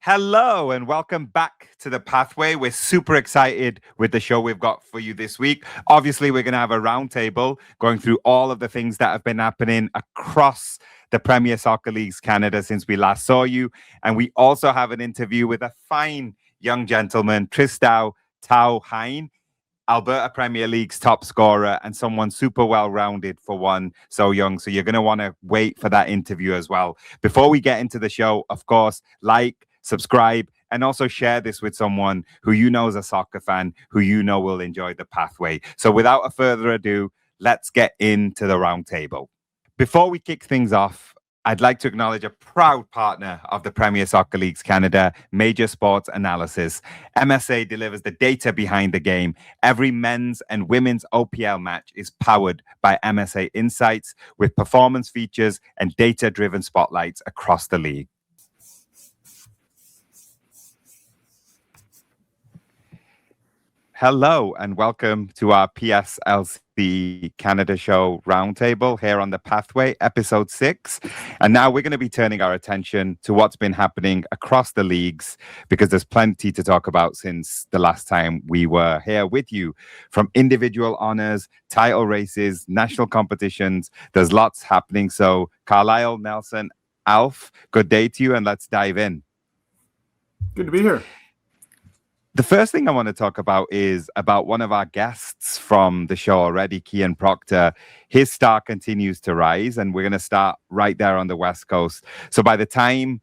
Hello and welcome back to The Pathway. We're super excited with the show we've got for you this week. Obviously, we're going to have a roundtable going through all of the things that have been happening across the Premier Soccer Leagues Canada since we last saw you. And we also have an interview with a fine young gentleman, Tao Hine, Alberta Premier League's top scorer and someone super well-rounded for one so young. So you're going to want to wait for that interview as well. Before we get into the show, of course, like, subscribe, and also share this with someone who you know is a soccer fan, who you know will enjoy The Pathway. So without a further ado, let's get into the roundtable. Before we kick things off, I'd like to acknowledge a proud partner of the Premier Soccer Leagues Canada, Major Sports Analysis. MSA delivers the data behind the game. Every men's and women's OPL match is powered by MSA Insights with performance features and data-driven spotlights across the league. Hello and welcome to our PSLC Canada Show Roundtable here on The Pathway, episode 6. And now we're going to be turning our attention to what's been happening across the leagues because there's plenty to talk about since the last time we were here with you. From individual honors, title races, national competitions, there's lots happening. So Carlisle, Nelson, Alf, good day to you and let's dive in. Good to be here. The first thing I want to talk about is about one of our guests from the show already, Cian Proctor. His star continues to rise, and we're going to start right there on the West Coast. So by the time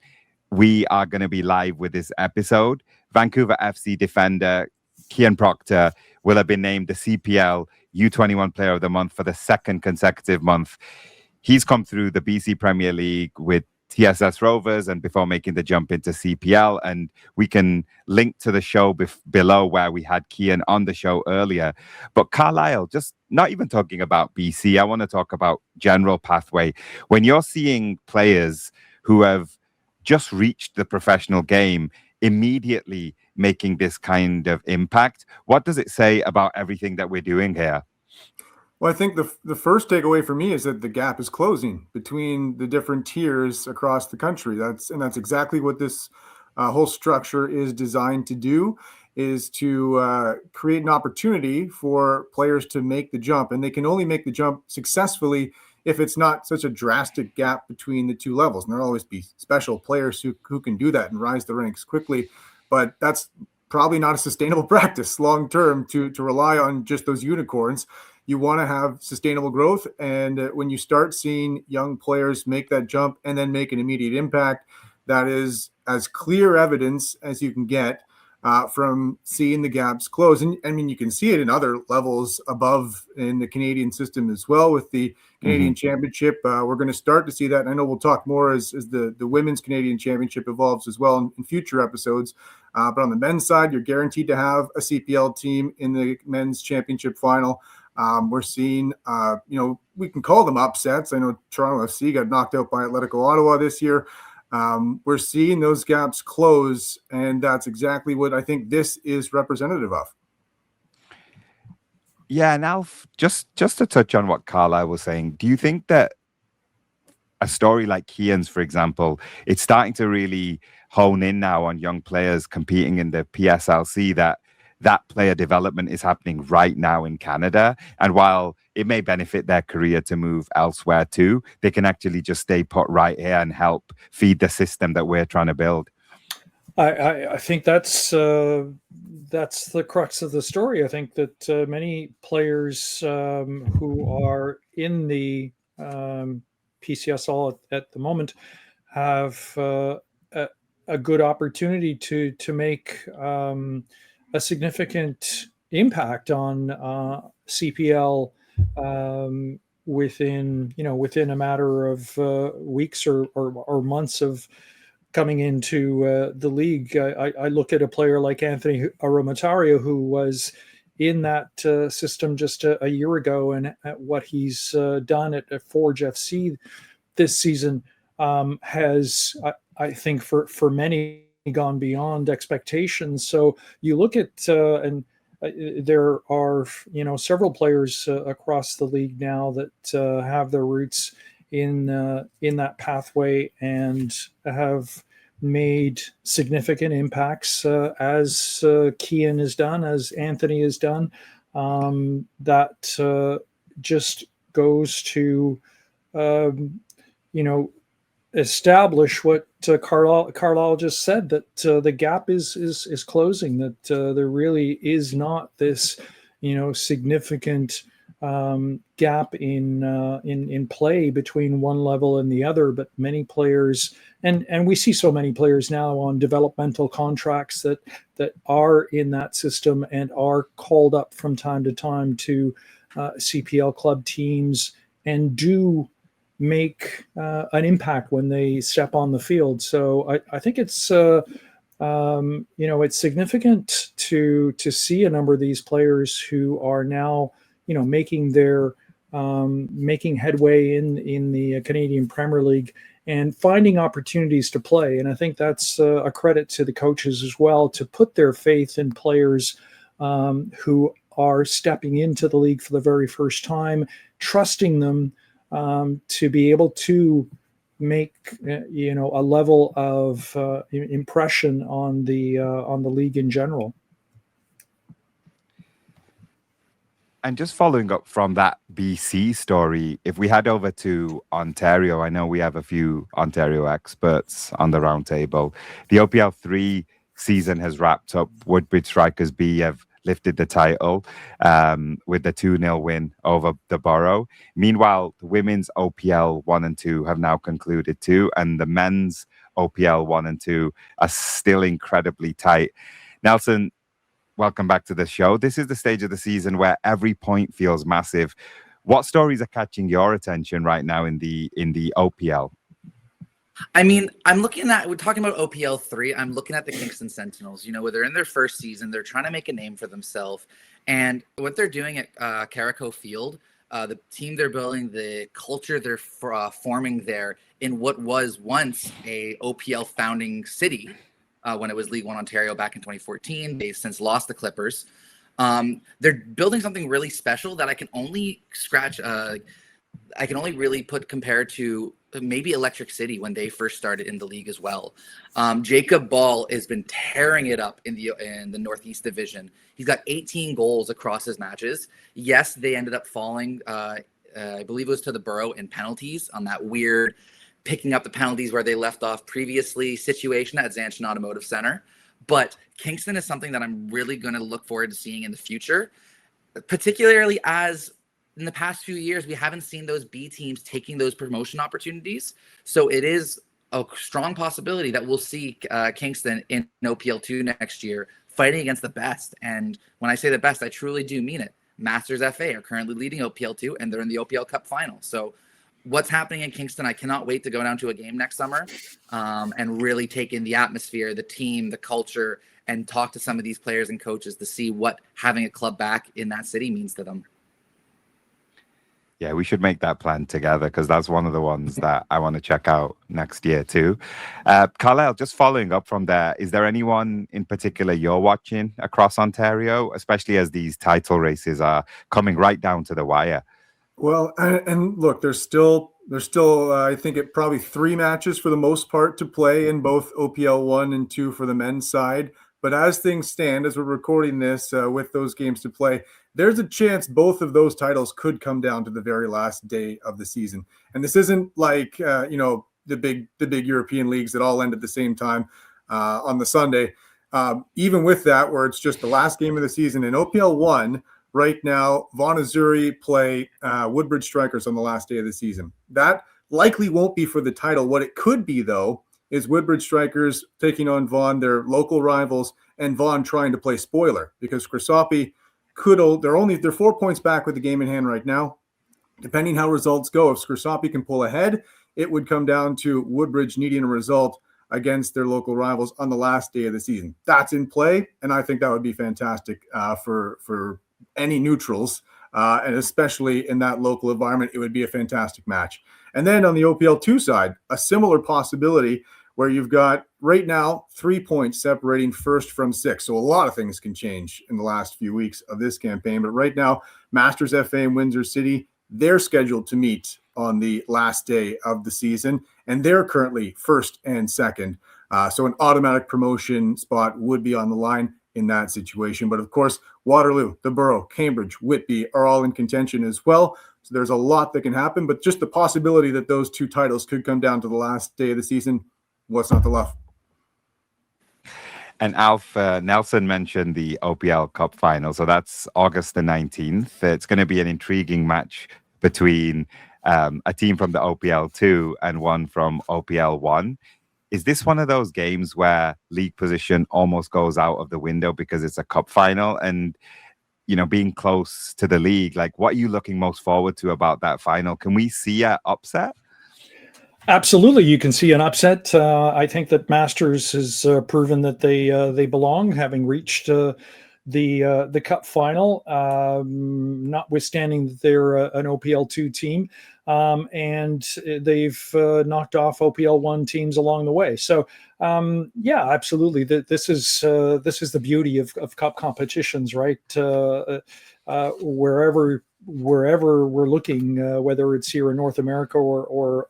we are going to be live with this episode, Vancouver FC defender Cian Proctor will have been named the CPL U21 Player of the Month for the second consecutive month. He's come through the BC Premier League with TSS Rovers and before making the jump into CPL, and we can link to the show below where we had Cian on the show earlier. But Carlisle, just not even talking about BC, I want to talk about general pathway. When you're seeing players who have just reached the professional game immediately making this kind of impact, what does it say about everything that we're doing here? Well, I think the first takeaway for me is that the gap is closing between the different tiers across the country. That's exactly what this whole structure is designed to do, is to create an opportunity for players to make the jump. And they can only make the jump successfully if it's not such a drastic gap between the two levels. And there'll always be special players who can do that and rise the ranks quickly. But that's probably not a sustainable practice long term to rely on just those unicorns. You want to have sustainable growth. And when you start seeing young players make that jump and then make an immediate impact, that is as clear evidence as you can get from seeing the gaps close. And I mean, you can see it in other levels above in the Canadian system as well with the Canadian Championship. We're going to start to see that. And I know we'll talk more as the Women's Canadian Championship evolves as well in future episodes. But on the men's side, you're guaranteed to have a CPL team in the men's championship final. We're seeing, we can call them upsets. I know Toronto FC got knocked out by Atletico Ottawa this year. We're seeing those gaps close, and that's exactly what I think this is representative of. Yeah, now just to touch on what Carlisle was saying, do you think that a story like Cian's, for example, it's starting to really hone in now on young players competing in the PSLC, that player development is happening right now in Canada. And while it may benefit their career to move elsewhere too, they can actually just stay put right here and help feed the system that we're trying to build. I think that's the crux of the story. I think that many players who are in the PCSL at the moment have a good opportunity to make a significant impact on CPL within a matter of weeks or months of coming into the league. I look at a player like Anthony Aromatario, who was in that system just a year ago, and at what he's done at Forge FC this season has, I think, for many, gone beyond expectations. So you look at and there are several players across the league now that have their roots in that pathway and have made significant impacts, as Kian has done, as Anthony has done. That just goes to, establish what Carlisle just said, that the gap is closing, that there really is not this, significant gap in play between one level and the other, but many players, and we see so many players now on developmental contracts that are in that system and are called up from time to time to CPL club teams and do make an impact when they step on the field. So I think it's it's significant to see a number of these players who are now making their making headway in the Canadian Premier League and finding opportunities to play. And I think that's a credit to the coaches as well, to put their faith in players who are stepping into the league for the very first time, trusting them to be able to make a level of impression on the league in general. And just following up from that BC story, if we head over to Ontario, I know we have a few Ontario experts on the roundtable. The OPL 3 season has wrapped up. Woodbridge Strikers B have lifted the title with the 2-0 win over the Borough. Meanwhile, the women's OPL 1 and 2 have now concluded too, and the men's OPL 1 and 2 are still incredibly tight. Nelson, welcome back to the show. This is the stage of the season where every point feels massive. What stories are catching your attention right now in the OPL? I mean, we're talking about OPL 3. I'm looking at the Kingston Sentinels. Where they're in their first season, they're trying to make a name for themselves. And what they're doing at Caraco Field, the team they're building, the culture they're forming there in what was once a OPL founding city, when it was League One Ontario back in 2014. They've since lost the Clippers. They're building something really special that I can only really compare to maybe Electric City when they first started in the league as well. Jacob Ball has been tearing it up in the Northeast Division. He's got 18 goals across his matches. Yes, they ended up falling, I believe it was to the Borough in penalties on that weird picking up the penalties where they left off previously situation at Zanchin Automotive Center. But Kingston is something that I'm really going to look forward to seeing in the future, particularly as in the past few years, we haven't seen those B teams taking those promotion opportunities. So it is a strong possibility that we'll see Kingston in OPL 2 next year fighting against the best. And when I say the best, I truly do mean it. Masters FA are currently leading OPL 2, and they're in the OPL Cup final. So what's happening in Kingston, I cannot wait to go down to a game next summer and really take in the atmosphere, the team, the culture, and talk to some of these players and coaches to see what having a club back in that city means to them. Yeah, we should make that plan together, because that's one of the ones that I want to check out next year too. Carlisle, just following up from there, is there anyone in particular you're watching across Ontario, especially as these title races are coming right down to the wire? Well, and look, there's still I think it probably 3 matches for the most part to play in both OPL 1 and 2 for the men's side. But as things stand, as we're recording this with those games to play, there's a chance both of those titles could come down to the very last day of the season. And this isn't like, the big European leagues that all end at the same time on the Sunday. Even with that, where it's just the last game of the season in OPL 1, right now, Vaughan Azzurri play Woodbridge Strikers on the last day of the season. That likely won't be for the title. What it could be, though, is Woodbridge Strikers taking on Vaughan, their local rivals, and Vaughan trying to play spoiler, because Scrissapi they're 4 points back with the game in hand right now. Depending how results go, if Scrissapi can pull ahead, it would come down to Woodbridge needing a result against their local rivals on the last day of the season. That's in play, and I think that would be fantastic for any neutrals, and especially in that local environment, it would be a fantastic match. And then on the OPL 2 side, a similar possibility where you've got right now 3 points separating first from 6. So a lot of things can change in the last few weeks of this campaign. But right now, Masters FA and Windsor City, they're scheduled to meet on the last day of the season, and they're currently first and second. So an automatic promotion spot would be on the line in that situation. But of course, Waterloo, the Borough, Cambridge, Whitby are all in contention as well. So there's a lot that can happen, but just the possibility that those two titles could come down to the last day of the season, what's not to love? And Alf, Nelson mentioned the OPL Cup final. So that's August the 19th. It's going to be an intriguing match between a team from the OPL 2 and one from OPL 1. Is this one of those games where league position almost goes out of the window because it's a cup final? And, you know, being close to the league, like, what are you looking most forward to about that final? Can we see an upset? Absolutely, you can see an upset. I think that Masters has proven that they belong, having reached the cup final, notwithstanding that they're an OPL2 team, and they've knocked off OPL1 teams along the way. So, yeah, absolutely. This is the beauty of cup competitions, right? Wherever we're looking, whether it's here in North America or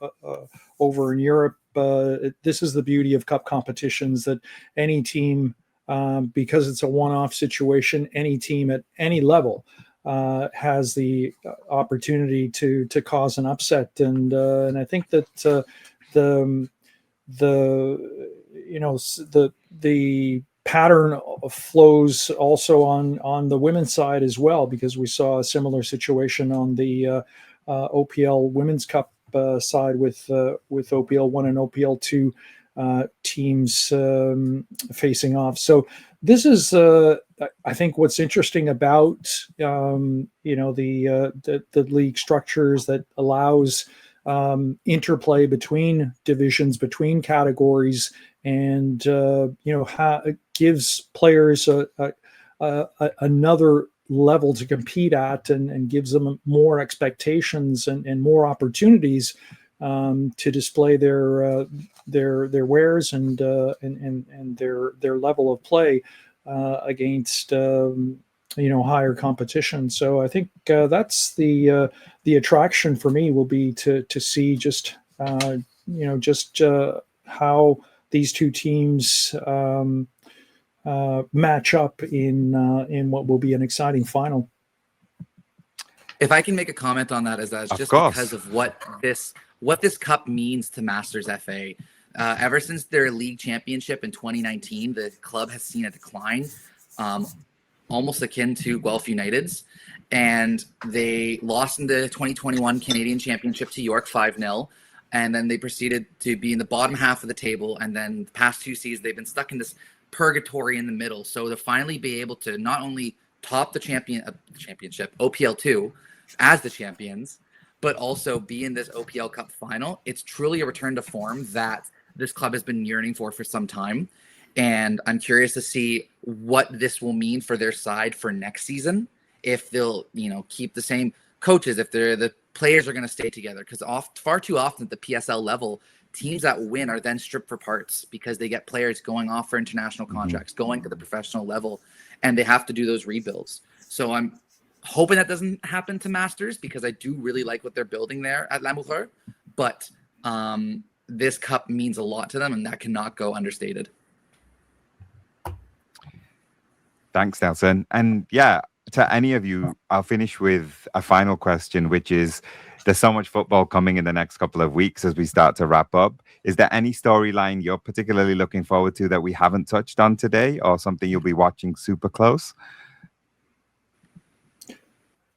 over in Europe, this is the beauty of cup competitions, that any team, because it's a one-off situation, any team at any level has the opportunity to cause an upset, and I think that the pattern flows also on the women's side as well, because we saw a similar situation on the OPL Women's Cup side with OPL 1 and OPL 2 teams facing off. So this is, I think, what's interesting about the league structures, that allows interplay between divisions, between categories, and it gives players another level to compete at, and gives them more expectations and more opportunities to display their wares and their level of play against higher competition. So I think that's the attraction for me, will be to see just how these two teams match up in what will be an exciting final. If I can make a comment on that, is that just course. because of what this cup means to Masters FA. Ever since their league championship in 2019, the club has seen a decline, almost akin to Guelph United's, and they lost in the 2021 Canadian Championship to York 5-0, and then they proceeded to be in the bottom half of the table, and then the past two seasons they've been stuck in this purgatory in the middle. So to finally be able to not only top the championship OPL 2 as the champions, but also be in this OPL Cup final, it's truly a return to form that this club has been yearning for some time. And I'm curious to see what this will mean for their side for next season, if they'll keep the same coaches, if the players are going to stay together, because far too often at the PSL level, teams that win are then stripped for parts because they get players going off for international contracts, going to the professional level, and they have to do those rebuilds. So I'm hoping that doesn't happen to Masters, because I do really like what they're building there at Lamoureux, but this cup means a lot to them, and that cannot go understated. Thanks, Nelson. And yeah, to any of you, I'll finish with a final question, which is, there's so much football coming in the next couple of weeks as we start to wrap up. Is there any storyline you're particularly looking forward to that we haven't touched on today, or something you'll be watching super close?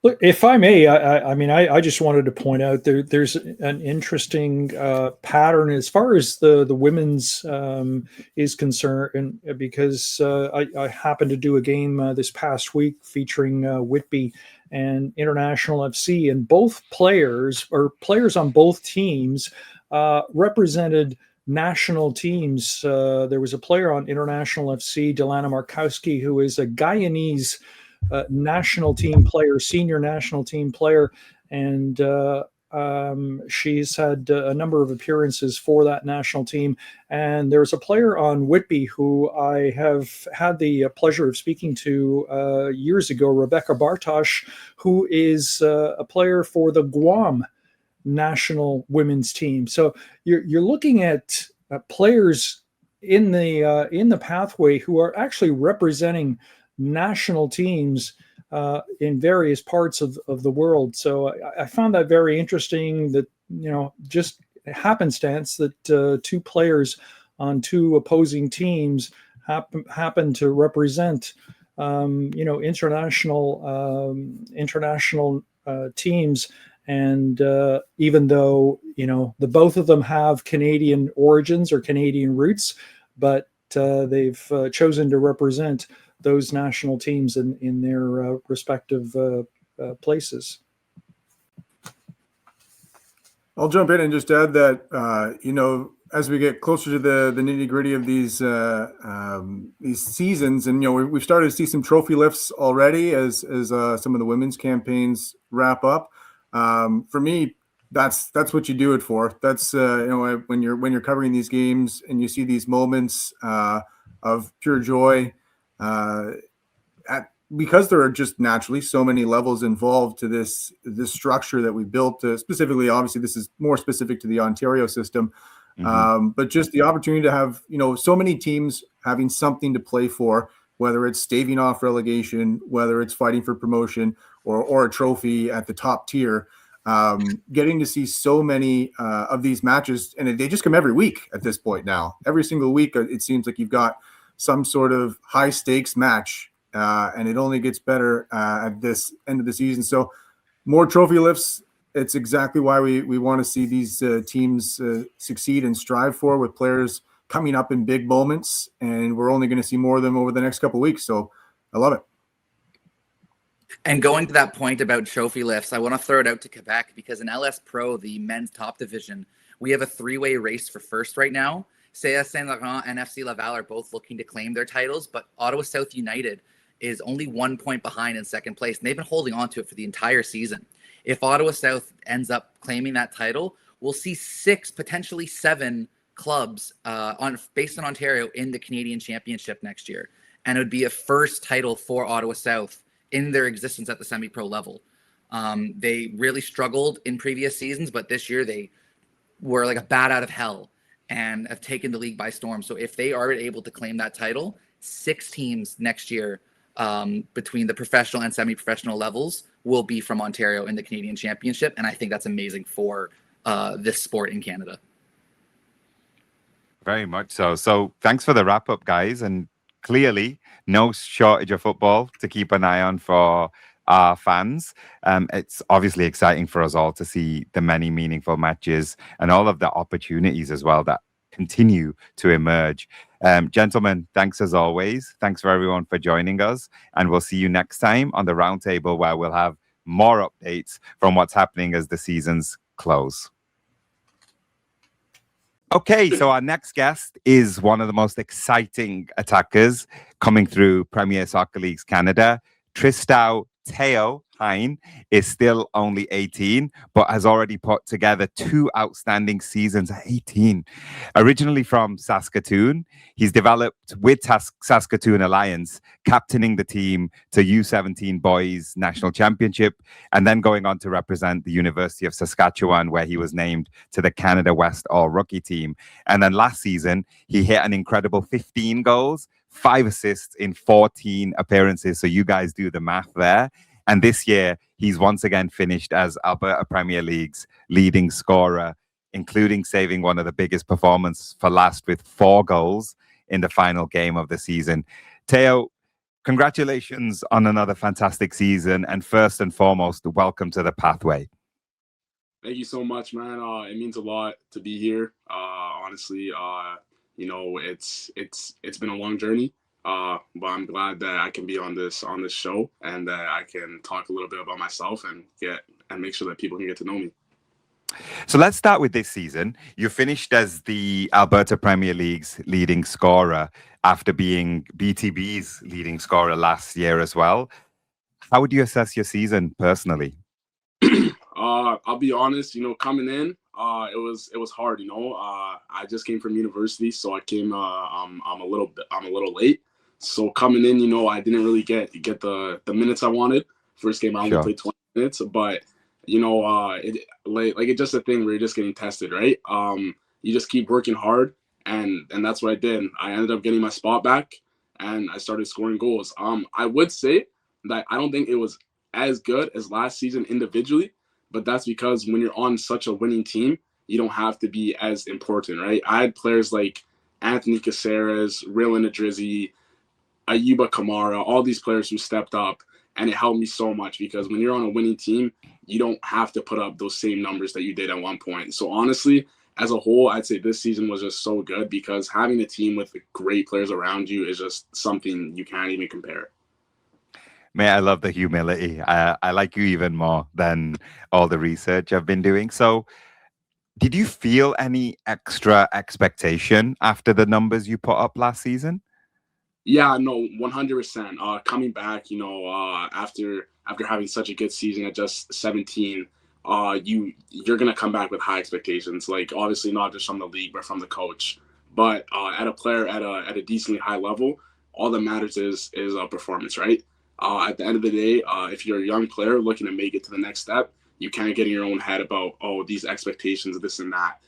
Look, if I may, I just wanted to point out there's an interesting pattern as far as the women's is concerned, and because I happened to do a game this past week featuring Whitby and International FC, and both players on both teams represented national teams. There was a player on International FC, Delana Markowski, who is a Guyanese national team player, senior national team player, and she's had a number of appearances for that national team. And there's a player on Whitby who I have had the pleasure of speaking to years ago, Rebecca Bartosh, who is a player for the Guam national women's team. So you're looking at players in the pathway who are actually representing national teams in various parts of the world. So I found that very interesting, that, just happenstance that two players on two opposing teams happen to represent, international teams. And even though, the both of them have Canadian origins or Canadian roots, but they've chosen to represent those national teams in their respective places. I'll jump in and just add that, as we get closer to the nitty gritty of these seasons, and we've started to see some trophy lifts already as some of the women's campaigns wrap up. For me, that's what you do it for. That's when you're covering these games and you see these moments of pure joy, because there are just naturally so many levels involved to this structure that we built. Specifically, obviously, this is more specific to the Ontario system. But just the opportunity to have, so many teams having something to play for, whether it's staving off relegation, whether it's fighting for promotion or a trophy at the top tier, getting to see so many of these matches, and they just come every week at this point now. Every single week, it seems like you've got some sort of high stakes match, and it only gets better at this end of the season. So more trophy lifts. It's exactly why we want to see these teams succeed and strive for, with players coming up in big moments, and we're only going to see more of them over the next couple of weeks. So I love it. And going to that point about trophy lifts, I want to throw it out to Quebec, because in LS Pro, the men's top division, we have a three-way race for first right now. CS Saint Laurent and FC Laval are both looking to claim their titles, but Ottawa South United is only 1 point behind in second place, and they've been holding on to it for the entire season. If Ottawa South ends up claiming that title, we'll see 6, potentially 7 clubs based on Ontario in the Canadian Championship next year. And it would be a first title for Ottawa South in their existence at the semi-pro level. They really struggled in previous seasons, but this year they were like a bat out of hell and have taken the league by storm. So if they are able to claim that title, 6 teams next year between the professional and semi-professional levels will be from Ontario in the Canadian Championship. And I think that's amazing for this sport in Canada. Very much so. So thanks for the wrap up, guys. And clearly no shortage of football to keep an eye on for our fans. It's obviously exciting for us all to see the many meaningful matches and all of the opportunities as well that continue to emerge. Gentlemen, thanks as always. Thanks for everyone for joining us. And we'll see you next time on the roundtable, where we'll have more updates from what's happening as the seasons close. Okay, so our next guest is one of the most exciting attackers coming through Premier Soccer Leagues Canada. Tao Hine is still only 18, but has already put together 2 outstanding seasons at 18. Originally from Saskatoon, he's developed with Saskatoon Alliance, captaining the team to U17 Boys National Championship, and then going on to represent the University of Saskatchewan, where he was named to the Canada West All-Rookie team. And then last season, he hit an incredible 15 goals, 5 assists in 14 appearances. So you guys do the math there. And this year, he's once again finished as Alberta Premier League's leading scorer, including saving one of the biggest performances for last with 4 goals in the final game of the season. Tao, congratulations on another fantastic season. And first and foremost, welcome to the Pathway. Thank you so much, man. It means a lot to be here. Honestly, it's been a long journey. But I'm glad that I can be on this show, and that I can talk a little bit about myself and make sure that people can get to know me. So let's start with this season. You finished as the Alberta Premier League's leading scorer after being BTB's leading scorer last year as well. How would you assess your season personally? I'll be honest, coming in, it was hard, I just came from university, so I came I'm a little late. So coming in, I didn't really get the minutes I wanted. First game I only played 20 minutes, but it's just a thing where you're just getting tested, right? You just keep working hard, and that's what I did. I ended up getting my spot back, and I started scoring goals. I would say that I don't think it was as good as last season individually, but that's because when you're on such a winning team, you don't have to be as important, right? I had players like Anthony Caceres, Rylan Adrizzi, Ayuba Kamara, all these players who stepped up, and it helped me so much because when you're on a winning team, you don't have to put up those same numbers that you did at one point. So honestly, as a whole, I'd say this season was just so good because having a team with great players around you is just something you can't even compare. Mate, I love the humility. I like you even more than all the research I've been doing. So, did you feel any extra expectation after the numbers you put up last season? Yeah, no, 100%. Coming back, after having such a good season at just 17, you're gonna come back with high expectations. Like obviously not just from the league, but from the coach. But at a player at a decently high level, all that matters is performance, right? At the end of the day, if you're a young player looking to make it to the next step, you can't get in your own head about these expectations, this and that.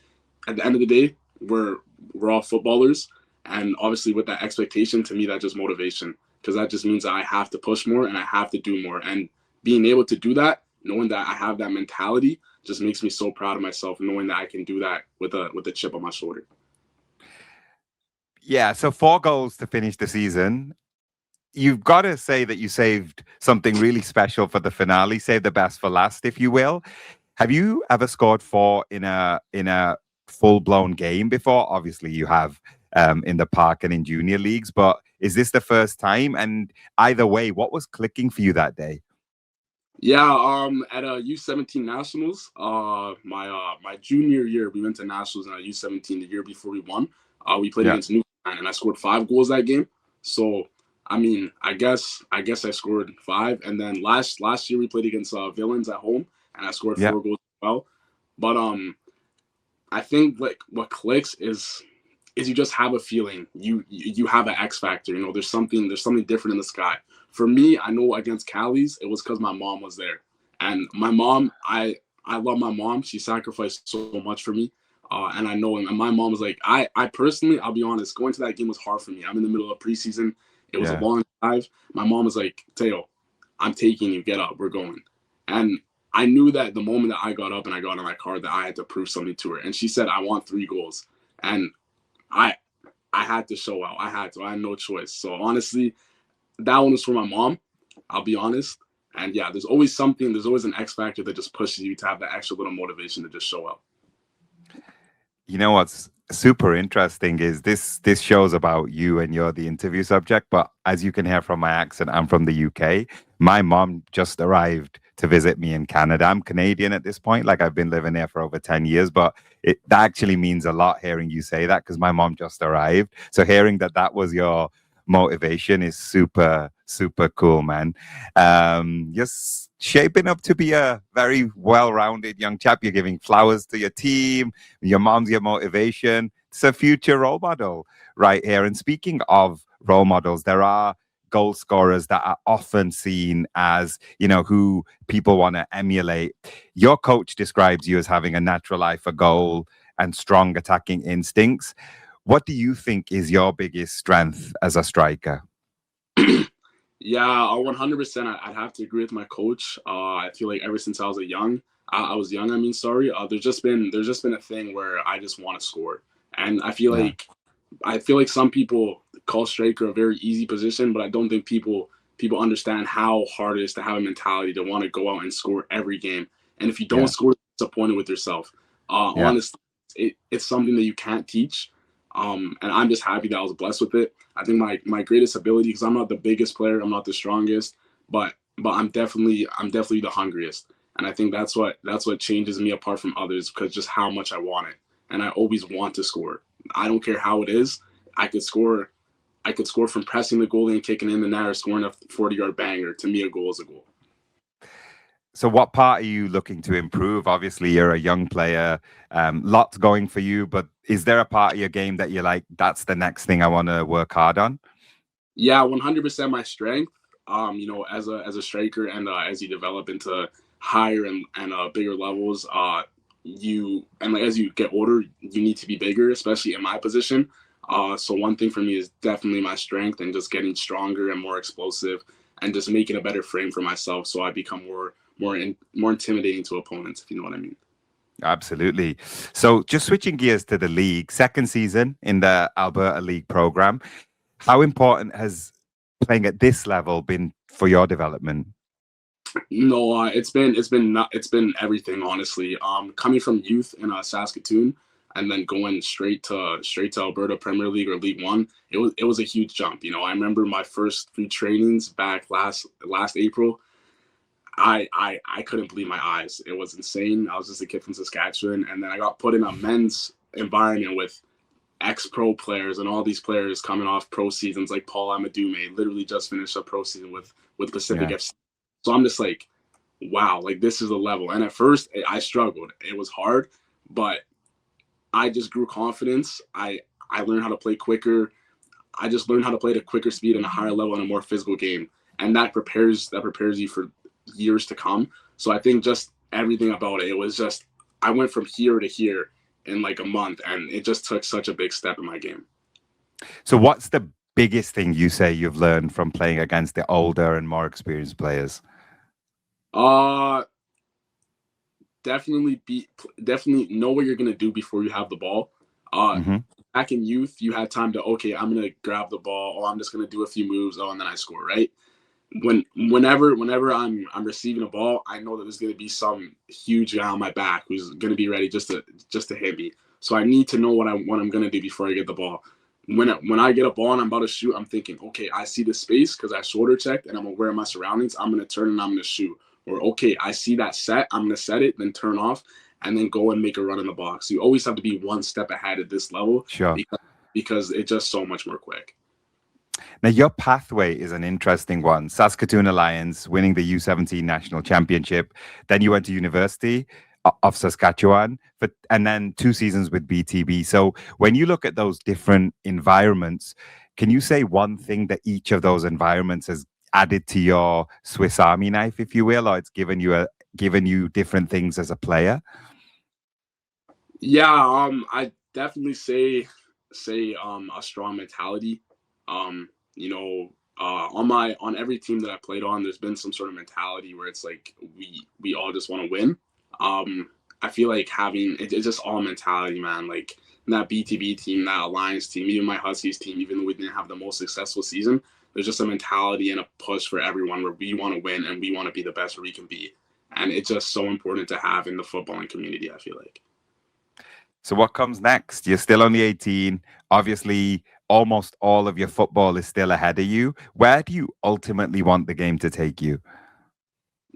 At the end of the day, we're all footballers. And obviously with that expectation, to me, that's just motivation because that just means that I have to push more and I have to do more. And being able to do that, knowing that I have that mentality just makes me so proud of myself, knowing that I can do that with a chip on my shoulder. Yeah, so 4 goals to finish the season. You've got to say that you saved something really special for the finale, save the best for last, if you will. Have you ever scored 4 in a full-blown game before? Obviously, you have in the park and in junior leagues, but is this the first time? And either way, what was clicking for you that day? Yeah, at U17 nationals, my junior year, we went to nationals in U17 the year before we won. We played against Newfoundland, and I scored 5 goals that game. So, I mean, I guess I scored 5. And then last year we played against Villains at home, and I scored 4 goals as well. But I think like what clicks is you just have a feeling. You have an X factor. You know, there's something different in the sky. For me, I know against Cali's, it was because my mom was there. And my mom, I love my mom. She sacrificed so much for me. And I know, and my mom was like, I personally, I'll be honest, going to that game was hard for me. I'm in the middle of preseason. It was a long drive. My mom was like, Tao, I'm taking you. Get up. We're going. And I knew that the moment that I got up and I got in my car that I had to prove something to her. And she said, I want 3 goals. And I had to show out. I had no choice. So honestly, that one was for my mom. I'll be honest. And yeah, there's always an X factor that just pushes you to have that extra little motivation to just show out. You know what's super interesting is this show's about you and you're the interview subject, but as you can hear from my accent, I'm from the UK. My mom just arrived to visit me in Canada. I'm Canadian at this point. Like I've been living there for over 10 years, but that actually means a lot hearing you say that because my mom just arrived. So hearing that was your motivation is super, super cool, man. You're shaping up to be a very well-rounded young chap. You're giving flowers to your team. Your mom's your motivation. It's a future role model right here. And speaking of role models, there are goal scorers that are often seen as, who people want to emulate. Your coach describes you as having a natural eye for goal and strong attacking instincts. What do you think is your biggest strength as a striker? Yeah, 100%. I'd have to agree with my coach. I feel like ever since I was young, there's just been a thing where I just want to score, and I feel like some people call striker a very easy position, but I don't think people understand how hard it is to have a mentality to want to go out and score every game. And if you don't score, you're disappointed with yourself. Honestly, it's something that you can't teach. And I'm just happy that I was blessed with it. I think my greatest ability, because I'm not the biggest player, I'm not the strongest, but I'm definitely the hungriest. And I think that's what changes me apart from others, because just how much I want it. And I always want to score. I don't care how it is. I could score from pressing the goalie and kicking in the net or scoring a 40-yard banger. To me, a goal is a goal. So what part are you looking to improve? Obviously, you're a young player, lots going for you, but is there a part of your game that you're like, that's the next thing I want to work hard on? Yeah, 100% my strength. As a striker and as you develop into higher and bigger levels, as you get older, you need to be bigger, especially in my position. So one thing for me is definitely my strength and just getting stronger and more explosive and just making a better frame for myself, so I become more intimidating to opponents, if you know what I mean. Absolutely. So just switching gears to the league, second season in the Alberta League program. How important has playing at this level been for your development? No, it's been everything, honestly. Coming from youth in Saskatoon and then going straight to Alberta Premier League or League One, it was a huge jump. You know, I remember my first 3 trainings back last April. I couldn't believe my eyes. It was insane. I was just a kid from Saskatchewan, and then I got put in a men's environment with ex-pro players and all these players coming off pro seasons, like Paul Amadume, literally just finished a pro season with Pacific FC. So I'm just like, wow, like this is a level. And at first I struggled. It was hard, but I just grew confidence. I learned how to play quicker. I just learned how to play at a quicker speed and a higher level in a more physical game. And that prepares you for years to come. So I think just everything about it was just, I went from here to here in like a month, and it just took such a big step in my game. So what's the biggest thing you say you've learned from playing against the older and more experienced players? Definitely know what you're going to do before you have the ball. Back in youth, you had time to, okay, I'm going to grab the ball, or I'm just going to do a few moves, and then I score, right? Whenever I'm receiving a ball, I know that there's going to be some huge guy on my back who's going to be ready just to hit me. So I need to know what I'm going to do before I get the ball. When I get a ball and I'm about to shoot, I'm thinking, okay, I see the space because I shoulder checked and I'm aware of my surroundings. I'm going to turn and I'm going to shoot. Or, okay, I see that set, I'm going to set it, then turn off, and then go and make a run in the box. You always have to be one step ahead at this level. Sure. Because it's just so much more quick. Now, your pathway is an interesting one. Saskatoon Alliance, winning the U17 National Championship. Then you went to University of Saskatchewan, and then 2 seasons with BTB. So when you look at those different environments, can you say one thing that each of those environments has added to your Swiss Army knife, if you will, or it's given you different things as a player? Yeah, I definitely say a strong mentality. You know, on every team that I played on, there's been some sort of mentality where it's like we all just want to win. I feel like it's just all mentality, man. Like that BTB team, that Alliance team, even my Huskies team, even though we didn't have the most successful season, there's just a mentality and a push for everyone where we want to win and we want to be the best we can be. And it's just so important to have in the footballing community, I feel like. So what comes next? You're still only 18. Obviously, almost all of your football is still ahead of you. Where do you ultimately want the game to take you?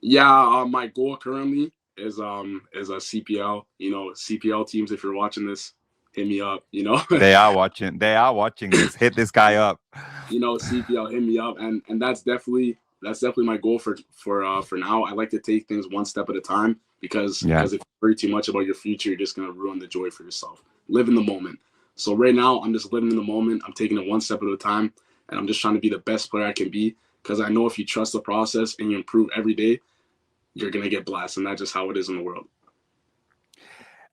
Yeah, my goal currently is a CPL. You know, CPL teams, if you're watching this, hit me up. You know, they are watching this. Hit this guy up. You know, CPL, hit me up, and that's definitely my goal for now. I like to take things one step at a time because if you worry too much about your future, you're just gonna ruin the joy for yourself. Live in the moment. So right now, I'm just living in the moment. I'm taking it one step at a time, and I'm just trying to be the best player I can be because I know if you trust the process and you improve every day, you're gonna get blessed, and that's just how it is in the world.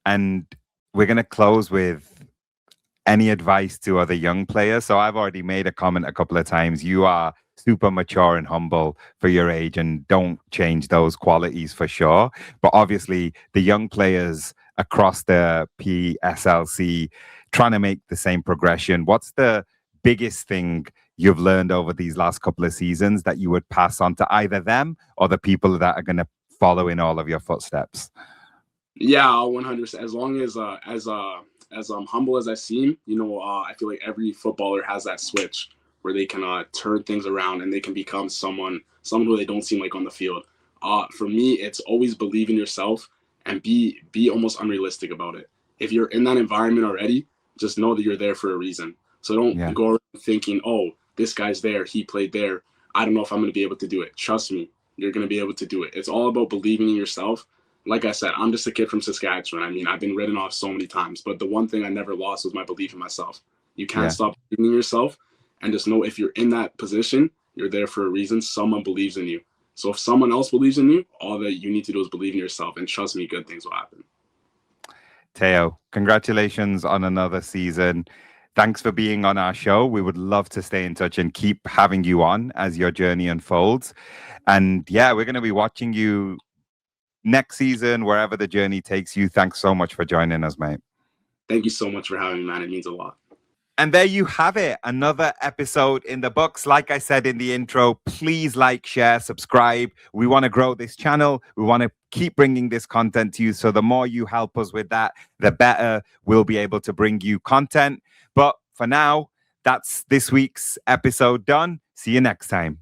And we're gonna close with any advice to other young players. So I've already made a comment a couple of times. You are super mature and humble for your age, and don't change those qualities for sure. But obviously, the young players across the PSLC trying to make the same progression. What's the biggest thing you've learned over these last couple of seasons that you would pass on to either them or the people that are going to follow in all of your footsteps? Yeah, 100%. As long as humble as I seem, you know, I feel like every footballer has that switch where they can turn things around and they can become someone who they don't seem like on the field. For me, it's always believe in yourself and be almost unrealistic about it. If you're in that environment already, just know that you're there for a reason. So don't go around thinking, oh, this guy's there, he played there, I don't know if I'm going to be able to do it. Trust me, you're going to be able to do it. It's all about believing in yourself. Like I said, I'm just a kid from Saskatchewan. I mean, I've been written off so many times, but the one thing I never lost was my belief in myself. You can't stop believing in yourself, and just know if you're in that position, you're there for a reason. Someone believes in you. So if someone else believes in you, all that you need to do is believe in yourself, and trust me, good things will happen. Tao, congratulations on another season. Thanks for being on our show. We would love to stay in touch and keep having you on as your journey unfolds. And yeah, we're going to be watching you next season, wherever the journey takes you. Thanks so much for joining us, mate. Thank you so much for having me, man. It means a lot. And there you have it. Another episode in the books. Like I said in the intro, please like, share, subscribe. We want to grow this channel. We want to keep bringing this content to you. So the more you help us with that, the better we'll be able to bring you content. But for now, that's this week's episode done. See you next time.